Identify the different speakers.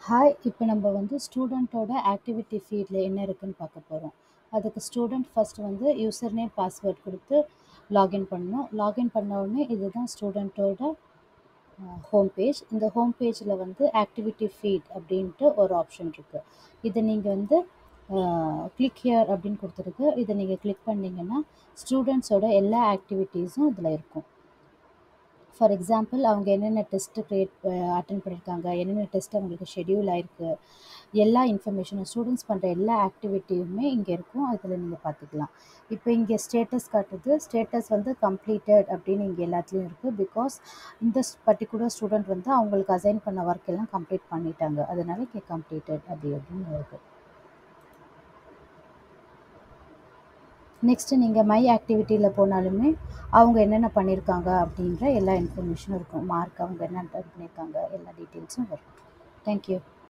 Speaker 1: Hi, இப்போ நம்ம வந்து ஸ்டூடெண்ட்டோட ஆக்டிவிட்டி ஃபீல்டில் என்ன இருக்குன்னு பார்க்க போகிறோம். அதுக்கு ஸ்டூடெண்ட் ஃபஸ்ட் வந்து யூசர் நேம் பாஸ்வேர்ட் கொடுத்து லாகின் பண்ணணும். லாகின் பண்ண உடனே இதுதான் ஸ்டூடெண்ட்டோட ஹோம் பேஜ். இந்த ஹோம் பேஜில் வந்து ஆக்டிவிட்டி ஃபீட் அப்படின்ட்டு ஒரு ஆப்ஷன் இருக்குது. இதை நீங்கள் வந்து கிளிக் ஹியர் அப்படின்னு கொடுத்துருக்கு. இதை நீங்கள் கிளிக் பண்ணிங்கன்னா ஸ்டூடெண்ட்ஸோட எல்லா ஆக்டிவிட்டீஸும் இதில் இருக்கும். ஃபார் எக்ஸாம்பிள், அவங்க என்னென்ன டெஸ்ட்டு அட்டென்ட் பண்ணியிருக்காங்க, என்னென்ன டெஸ்ட் அவங்களுக்கு ஷெட்யூல் ஆயிருக்கு, எல்லா இன்ஃபர்மேஷனும் ஸ்டூடெண்ட்ஸ் பண்ணுற எல்லா ஆக்டிவிட்டியுமே இங்கே இருக்கும். அதில் நீங்கள் பார்த்துக்கலாம். இப்போ இங்கே ஸ்டேட்டஸ் காட்டுது. ஸ்டேட்டஸ் வந்து கம்ப்ளீட்டட் அப்படின்னு இங்கே எல்லாத்துலேயும் இருக்குது. பிகாஸ் இந்த பர்டிகுலர் ஸ்டூடெண்ட் வந்து அவங்களுக்கு அசைன் பண்ண ஒர்க் எல்லாம் கம்ப்ளீட் பண்ணிட்டாங்க. அதனால இங்கே கம்ப்ளீட்டட் அப்படின்னு இருக்குது. நெக்ஸ்ட்டு நீங்கள் மை ஆக்டிவிட்டியில் போனாலுமே அவங்க என்னென்ன பண்ணியிருக்காங்க அப்படின்ற எல்லா இன்ஃபர்மேஷனும் இருக்கும். மார்க் அவங்க என்ன பண்ணியிருக்காங்க எல்லா டீட்டெயில்ஸும் வரும். தேங்க்யூ.